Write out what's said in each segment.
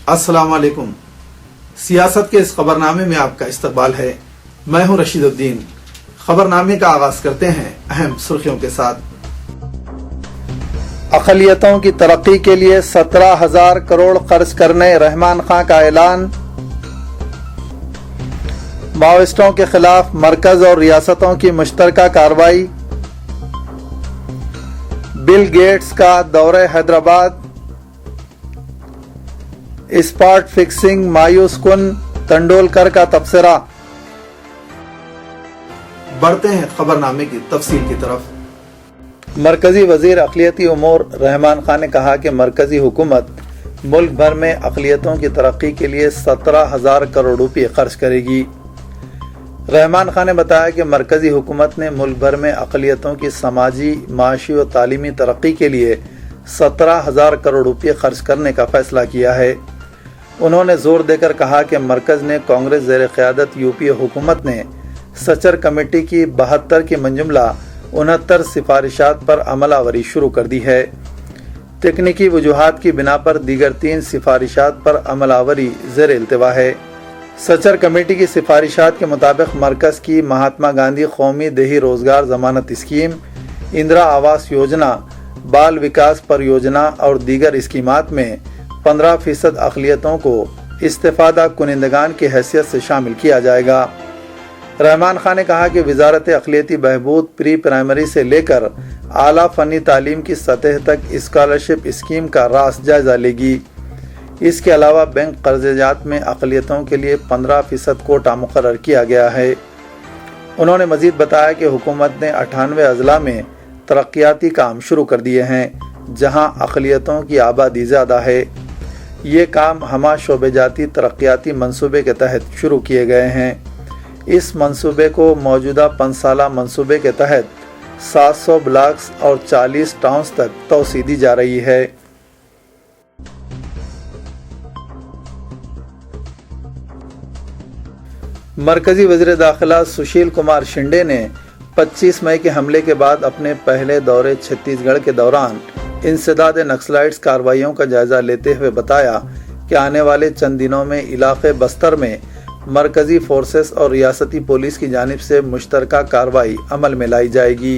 अस्सलाम वालेकुम। सियासत के इस खबरनामे में आपका इस्तकबाल है। मैं हूं रशीद उद्दीन। खबरनामे का आगाज करते हैं अहम सुर्खियों के साथ। अक़लियतों की तरक्की के लिए 17,000 करोड़ खर्च करने रहमान खां का ऐलान। माओइस्टों के खिलाफ मरकज और रियासतों की मुश्तरका कार्रवाई। बिल गेट्स का दौरे हैदराबाद। स्पॉट फिक्सिंग मायूस कुन, तेंदुलकर का तबसरा। बढ़ते हैं खबरनामे की तफसील की तरफ। मरकजी वजीर अक़लियती उमूर रहमान खां ने कहा कि मरकजी हुकूमत मुल्क भर में अक़लियतों की तरक्की के लिए 17,000 करोड़ रुपये खर्च करेगी। रहमान खां ने बताया कि मरकजी हुकूमत ने मुल्क भर में अक़लियतों की समाजी, माशी और तालीमी तरक्की के लिए 17,000 करोड़ रुपये खर्च करने का फैसला किया है। उन्होंने जोर देकर कहा कि मरकज ने कांग्रेस ज़ेर क़यादत यूपीए हुकूमत ने सचर कमेटी की 72 की मंजुमला 69 सिफारिशात पर अमलावरी शुरू कर दी है। तकनीकी वजूहात की बिना पर दीगर 3 सिफारिशात पर अमलावरी ज़ेर इल्तिवा है। सचर कमेटी की सिफारिशात के मुताबिक मरकज की महात्मा गांधी कौमी देही रोजगार जमानत स्कीम, इंदिरा आवास योजना, बाल विकास परियोजना और दीगर स्कीमात में 15% अक़लियतों को इस्तेफादा कुनिंदगान की हैसियत से शामिल किया जाएगा। रहमान खां ने कहा कि वजारत अक़लियती बहबूद प्री प्राइमरी से लेकर आला फ़नी तालीम की सतह तक स्कॉलरशिप स्कीम का रास जायज़ा लेगी। इसके अलावा बैंक कर्ज़जात में अक़लियतों के लिए 15% कोटा मुकर्रर किया गया है। उन्होंने मज़ीद बताया कि हुकूमत ने 98 अज़ला में तरक्याती काम शुरू कर दिए हैं जहां अक़लियतों की आबादी ज़्यादा है। ये काम हमा शोबेजाती तरक्याती मंसूबे के तहत शुरू किए गए हैं। इस मंसूबे को मौजूदा 5 साला मंसूबे के तहत 700 ब्लॉक्स और 40 टाउन्स तक तोसी दी जा रही है। मरकजी वज़ीर दाखिला सुशील कुमार शिंदे ने 25 मई के हमले के बाद अपने पहले दौरे छत्तीसगढ़ के दौरान इंसदाद नक्सलाइट्स कार्रवाइयों का जायजा लेते हुए बताया कि आने वाले चंद दिनों में इलाके बस्तर में मरकजी फोर्सेस और रियासती पुलिस की जानिब से मुश्तरका कार्रवाई अमल में लाई जाएगी।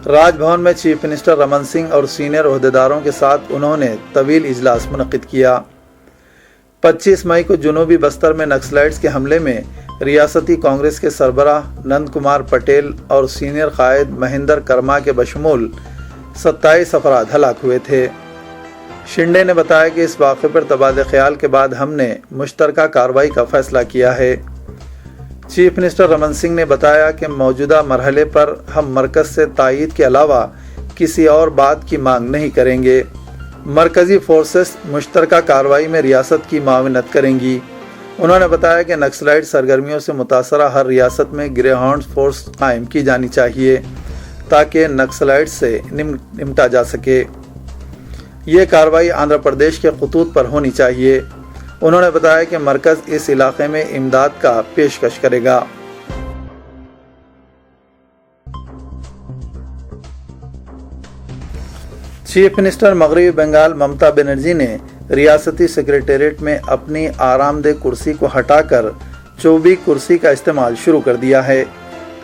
राजभवन में चीफ मिनिस्टर रमन सिंह और सीनियर ओहदेदारों के साथ उन्होंने तवील इजलास मुनक़िद किया। 25 मई को जुनूबी बस्तर में नक्सलाइट्स के हमले में रियासती कांग्रेस के सरबराह नंद कुमार पटेल और सीनियर कायद महेंद्र कर्मा के बशमूल 27 अफराद हलाक हुए थे। शिंदे ने बताया कि इस वाक़े पर तबादले ख्याल के बाद हमने मुश्तरका कार्रवाई का फैसला किया है। चीफ मिनिस्टर रमन सिंह ने बताया कि मौजूदा मरहले पर हम मरकज़ से तायीद के अलावा किसी और बात की मांग नहीं करेंगे। मरकज़ी फोर्सेस मुश्तरका कार्रवाई में रियासत की मावनत करेंगी। उन्होंने बताया कि नक्सलाइट सरगर्मियों से मुतासरा हर रियासत में ग्रे हाउंड फोर्स कायम की जानी चाहिए ताकि नक्सलाइट से निपटा जा सके। ये कार्रवाई आंध्र प्रदेश के खतूत पर होनी चाहिए। उन्होंने बताया कि मरकज़ इस इलाके में इमदाद का पेशकश करेगा। चीफ मिनिस्टर मगरबी बंगाल ममता बनर्जी ने रियासती सेक्रेटेरिएट में अपनी आरामदेह कुर्सी को हटाकर चौबी कुर्सी का इस्तेमाल शुरू कर दिया है,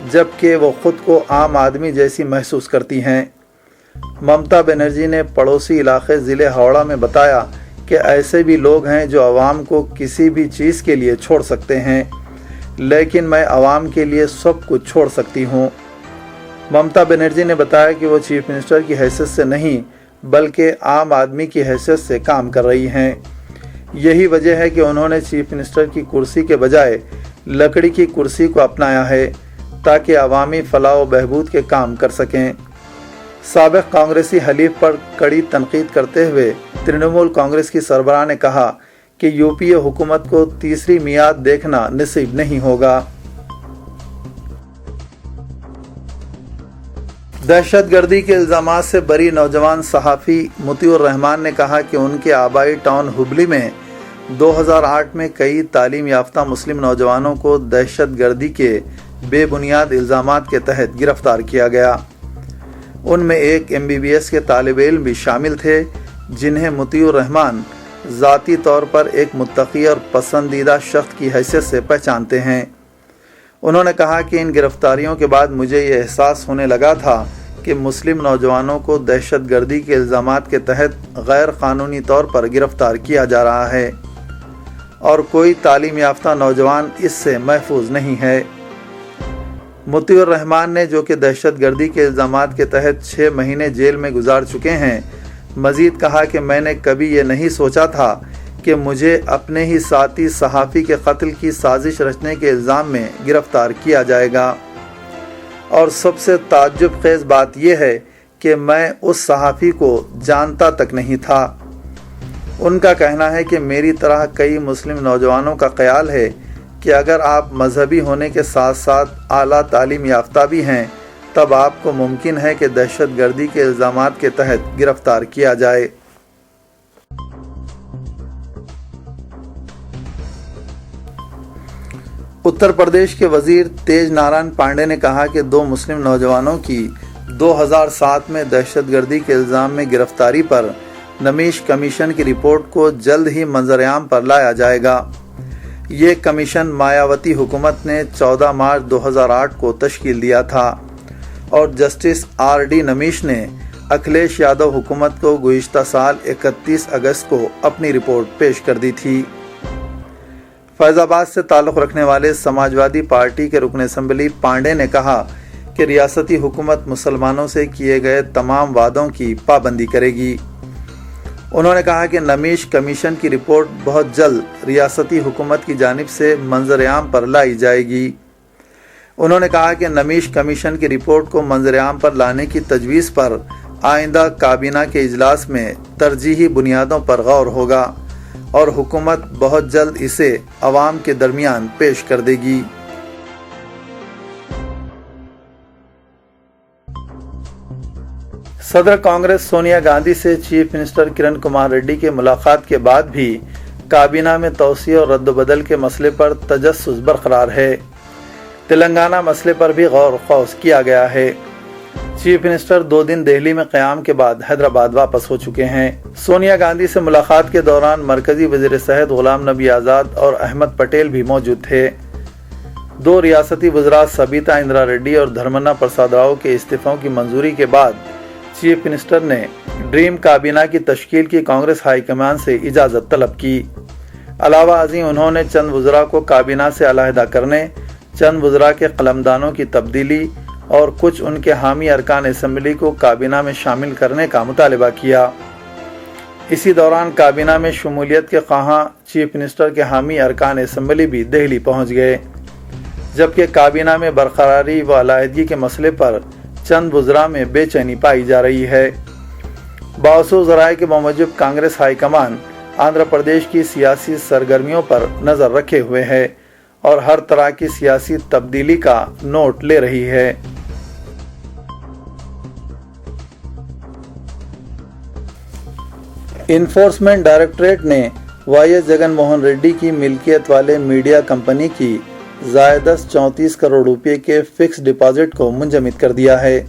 जबकि वो खुद को आम आदमी जैसी महसूस करती हैं। ममता बनर्जी ने पड़ोसी इलाके ज़िले हावड़ा में बताया कि ऐसे भी लोग हैं जो आवाम को किसी भी चीज़ के लिए छोड़ सकते हैं, लेकिन मैं आवाम के लिए सब कुछ छोड़ सकती हूँ। ममता बनर्जी ने बताया कि वो चीफ मिनिस्टर की हैसियत से नहीं बल्कि आम आदमी की हैसियत से काम कर रही हैं। यही वजह है कि उन्होंने चीफ मिनिस्टर की कुर्सी के बजाय लकड़ी की कुर्सी को अपनाया है ताकि अवामी फलाह व बहबूद के काम कर सकें। साबिक़ कांग्रेसी हलीफ पर कड़ी तनकीद करते हुए तृणमूल कांग्रेस की सरबराह ने कहा कि यूपीए हुकूमत को तीसरी मियाद देखना नसीब नहीं होगा। दहशतगर्दी के इल्ज़ामात से बरी नौजवान सहाफ़ी मुतीउर रहमान ने कहा कि उनके आबाई टाउन हुबली में 2008 में कई तालीम याफ्ता मुस्लिम नौजवानों को दहशतगर्दी के बेबुनियाद इल्ज़ामात के तहत गिरफ्तार किया गया। उनमें एक MBBS के तालिब इल्म भी शामिल थे जिन्हें मुतीउर रहमान ذاتی طور پر ایک متقی اور پسندیدہ شخص کی حیثیت سے پہچانتے ہیں۔ انہوں نے کہا کہ ان گرفتاریوں کے بعد مجھے یہ احساس ہونے لگا تھا کہ مسلم نوجوانوں کو دہشت گردی کے الزامات کے تحت غیر قانونی طور پر گرفتار کیا جا رہا ہے اور کوئی تعلیم یافتہ نوجوان اس سے محفوظ نہیں ہے۔ مطیع الرحمان نے، جو کہ دہشت گردی کے الزامات کے تحت 6 مہینے جیل میں گزار چکے ہیں، مزید کہا کہ میں نے کبھی یہ نہیں سوچا تھا کہ مجھے اپنے ہی ساتھی صحافی کے قتل کی سازش رچنے کے الزام میں گرفتار کیا جائے گا، اور سب سے تعجب خیز بات یہ ہے کہ میں اس صحافی کو جانتا تک نہیں تھا۔ ان کا کہنا ہے کہ میری طرح کئی مسلم نوجوانوں کا خیال ہے کہ اگر آپ مذہبی ہونے کے ساتھ ساتھ اعلیٰ تعلیم یافتہ بھی ہیں تب آپ کو ممکن ہے کہ دہشت گردی کے الزامات کے تحت گرفتار کیا جائے۔ اتر پردیش کے وزیر تیج نارائن پانڈے نے کہا کہ 2 مسلم نوجوانوں کی 2007 میں دہشت گردی کے الزام میں گرفتاری پر نمیش کمیشن کی رپورٹ کو جلد ہی منظر عام پر لایا جائے گا۔ یہ کمیشن مایاوتی حکومت نے 14 مارچ 2008 کو تشکیل دیا تھا اور جسٹس RD نمیش نے اکھلیش یادو حکومت کو گزشتہ سال 31 اگست کو اپنی رپورٹ پیش کر دی تھی۔ فیض آباد سے تعلق رکھنے والے سماجوادی پارٹی کے رکن اسمبلی پانڈے نے کہا کہ ریاستی حکومت مسلمانوں سے کیے گئے تمام وعدوں کی پابندی کرے گی۔ انہوں نے کہا کہ نمیش کمیشن کی رپورٹ بہت جلد ریاستی حکومت کی جانب سے منظر عام پر لائی جائے گی۔ انہوں نے کہا کہ نمیش کمیشن کی رپورٹ کو منظر عام پر لانے کی تجویز پر آئندہ کابینہ کے اجلاس میں ترجیحی بنیادوں پر غور ہوگا اور حکومت بہت جلد اسے عوام کے درمیان پیش کر دے گی۔ صدر کانگریس سونیا گاندھی سے چیف منسٹر کرن کمار ریڈی کے ملاقات کے بعد بھی کابینہ میں توسیع اور رد و بدل کے مسئلے پر تجسس برقرار ہے۔ تلنگانہ مسئلے پر بھی غور و خوض کیا گیا ہے۔ چیف منسٹر 2 دن دہلی میں قیام کے بعد حیدرآباد واپس ہو چکے ہیں۔ سونیا گاندھی سے ملاقات کے دوران مرکزی وزیر صحت غلام نبی آزاد اور احمد پٹیل بھی موجود تھے۔ 2 ریاستی وزراء سبیتا اندرا ریڈی اور دھرمنا پرساد راؤ کے استعفوں کی منظوری کے بعد چیف منسٹر نے ڈریم کابینہ کی تشکیل کی کانگریس ہائی کمان سے اجازت طلب کی۔ علاوہ ازیں انہوں نے چند وزراء کو کابینہ سے علیحدہ کرنے، چند وزراء کے قلمدانوں کی تبدیلی اور کچھ ان کے حامی ارکان اسمبلی کو کابینہ میں شامل کرنے کا مطالبہ کیا۔ اسی دوران کابینہ میں شمولیت کے خواہاں چیف منسٹر کے حامی ارکان اسمبلی بھی دہلی پہنچ گئے، جبکہ کابینہ میں برقراری و علیحدگی کے مسئلے پر چند وزراء میں بے چینی پائی جا رہی ہے۔ باوسو ذرائع کے موجب کانگریس ہائی کمان آندھرا پردیش کی سیاسی سرگرمیوں پر نظر رکھے ہوئے ہے اور ہر طرح کی سیاسی تبدیلی کا نوٹ لے رہی ہے۔ انفورسمنٹ ڈائریکٹوریٹ نے وائی ایس جگن موہن ریڈی کی ملکیت والے میڈیا کمپنی کی زائدہ 34 کروڑ روپے کے فکس ڈپازٹ کو منجمد کر دیا ہے۔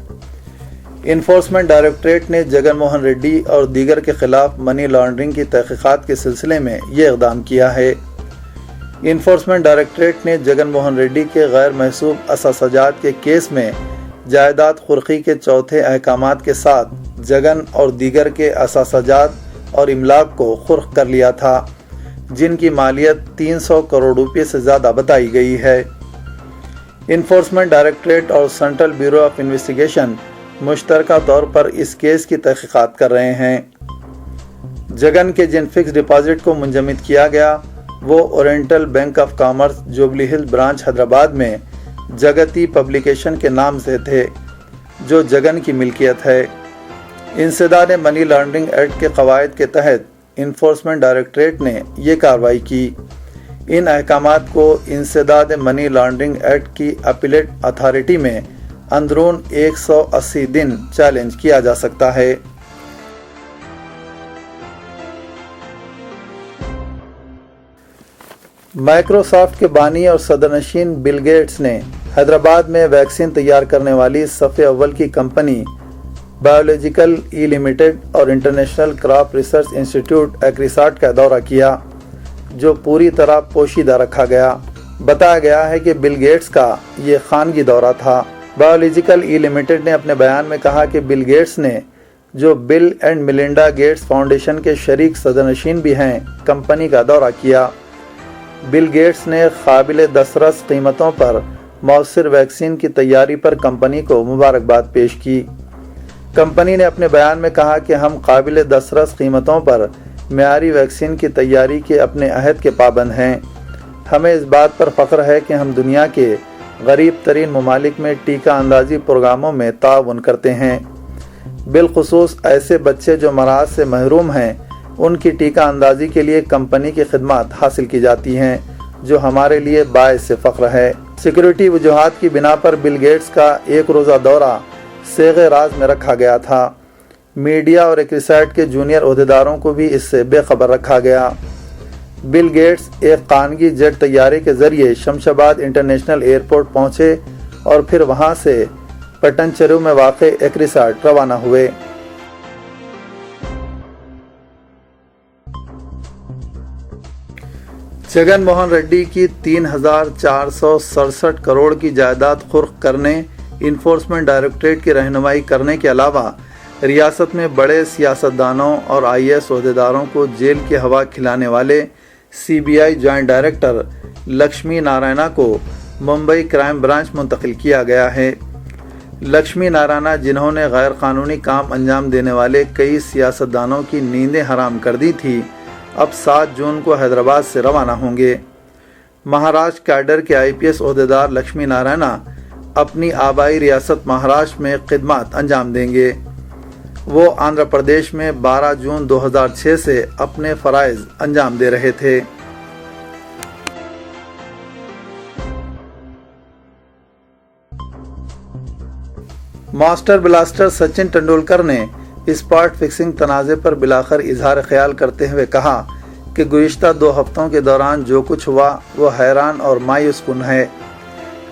انفورسمنٹ ڈائریکٹوریٹ نے جگن موہن ریڈی اور دیگر کے خلاف منی لانڈرنگ کی تحقیقات کے سلسلے میں یہ اقدام کیا ہے۔ انفورسمنٹ ڈائریکٹوریٹ نے جگن موہن ریڈی کے غیر محسوب اثاثجات کے کیس میں جائیداد خرقی کے چوتھے احکامات کے ساتھ جگن اور دیگر کے اثاثجات اور املاک کو خرق کر لیا تھا، جن کی مالیت 300 کروڑ روپے سے زیادہ بتائی گئی ہے۔ انفورسمنٹ ڈائریکٹوریٹ اور سینٹرل بیورو آف انویسٹیگیشن مشترکہ طور پر اس کیس کی تحقیقات کر رہے ہیں۔ جگن کے جن فکس ڈپازٹ کو منجمد کیا گیا وہ oriental bank of commerce jubilee ہل برانچ حیدرآباد میں جگتی پبلیکیشن کے نام سے تھے، جو جگن کی ملکیت ہے۔ انسداد منی لانڈرنگ ایکٹ کے قواعد کے تحت انفورسمنٹ ڈائریکٹوریٹ نے یہ کارروائی کی۔ ان احکامات کو انسداد منی لانڈرنگ ایکٹ کی اپیلیٹ اتھارٹی میں اندرون 180 دن چیلنج کیا جا سکتا ہے۔ مائیکروسافٹ کے بانی اور صدرنشین بل گیٹس نے حیدرآباد میں ویکسین تیار کرنے والی صف اول کی کمپنی बायोलॉजिकल ई लिमिटेड और इंटरनेशनल क्रॉप रिसर्च इंस्टीट्यूट एग्रीसाट का दौरा किया, जो पूरी तरह पोशीदा रखा गया। बताया गया है कि बिल गेट्स का ये खानगी दौरा था। बायोलॉजिकल ई लिमिटेड ने अपने बयान में कहा कि बिल गेट्स ने, जो bill and Melinda Gates foundation के शरीक सदरनशीन भी हैं, कंपनी का दौरा किया। बिल गेट्स ने काबिल दस्तरस कीमतों पर मौसर वैक्सीन की तैयारी पर कंपनी को मुबारकबाद पेश की। कंपनी ने अपने बयान में कहा कि हम काबिल दस्तरस कीमतों पर मेयारी वैक्सीन की तैयारी के अपने अहद के पाबंद हैं। हमें इस बात पर फ़ख्र है कि हम दुनिया के गरीब तरीन ममालिक में टीका अंदाजी प्रोग्रामों में ताउन करते हैं। बिलखुसूस ऐसे बच्चे जो मराज से महरूम हैं, उनकी टीका अंदाजी के लिए कंपनी की खिदमत हासिल की जाती हैं, जो हमारे लिए बायस से फ़ख्र है। सिक्योरिटी वजूहात की बिना पर बिल गेट्स का एक रोज़ा दौरा सेगे राज में रखा गया था। मीडिया और एग्रीसाट के जूनियर ओहदेदारों को भी इससे बेखबर रखा गया। बिल गेट्स एक खानगी जेट तैयारे के जरिए शमशाबाद इंटरनेशनल एयरपोर्ट पहुंचे और फिर वहां से पटनचेरू में वाक़े एग्रीसाट रवाना हुए। जगन मोहन रेड्डी की 3,467 करोड़ की जायदाद खुर्क करने, इन्फोर्समेंट डायरेक्टरेट की रहनुमाई करने के अलावा रियासत में बड़े सियासतदानों और IAS ओहदेदारों को जेल की हवा खिलाने वाले CBI joint director Lakshmi Narayana को मुंबई क्राइम ब्रांच मुंतकिल किया गया है। लक्ष्मी नारायणा, जिन्होंने गैर कानूनी काम अंजाम देने वाले कई सियासतदानों की नींदें हराम कर दी थी, अब 7 जून को हैदराबाद से रवाना होंगे। महाराष्ट्र कैडर के IPS ओहदेदार लक्ष्मी नारायणा अपनी आबाई रियासत महाराष्ट्र में खिदमत अंजाम देंगे। वो आंध्र प्रदेश में 12 जून 2006 से अपने फ़राइज़ अंजाम दे रहे थे। मास्टर ब्लास्टर सचिन तेंदुलकर ने स्पॉट फिक्सिंग तनाज़े पर बिलाखिर इजहार ख्याल करते हुए कहा कि गुज़िश्ता 2 हफ्तों के दौरान जो कुछ हुआ वो हैरान और मायूस कुन है,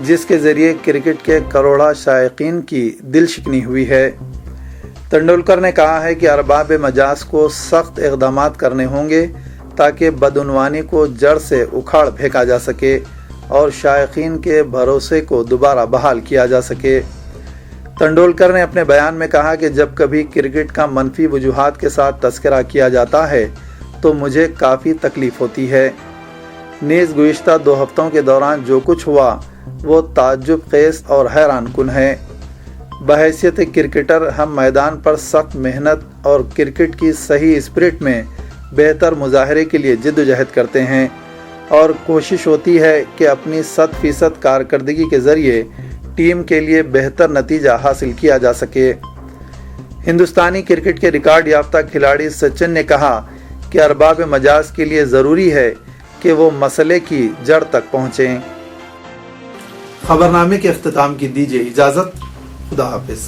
जिसके ज़रिए क्रिकेट के करोड़ों शायकीन की दिल शिकनी हुई है। तेंदुलकर ने कहा है कि अरबाब मजाज को सख्त इक़दाम करने होंगे ताकि बदउनवानी को जड़ से उखाड़ फेंका जा सके और शायकीन के भरोसे को दोबारा बहाल किया जा सके। तेंदुलकर ने अपने बयान में कहा कि जब कभी क्रिकेट का मनफी वजूहात के साथ तस्करा किया जाता है तो मुझे काफ़ी तकलीफ़ होती है। नीज़ गुज़िश्ता 2 हफ्तों के दौरान जो कुछ हुआ वो ताज्जुब खेज़ और हैरान कुन है। बहैसियत क्रिकेटर हम मैदान पर सख्त मेहनत और क्रिकेट की सही स्पिरिट में बेहतर मुजाहरे के लिए जिद्दोजहद करते हैं और कोशिश होती है कि अपनी 100% कारकर्दगी के ज़रिए टीम के लिए बेहतर नतीजा हासिल किया जा सके। हिंदुस्तानी क्रिकेट के रिकॉर्ड याफ्ता खिलाड़ी सचिन ने कहा कि अरबाब मजाज के लिए ज़रूरी है कि वो मसले की जड़ तक पहुँचें। खबरनामे के अख्तिताम की दीजिए इजाज़त। खुदा हाफिज़।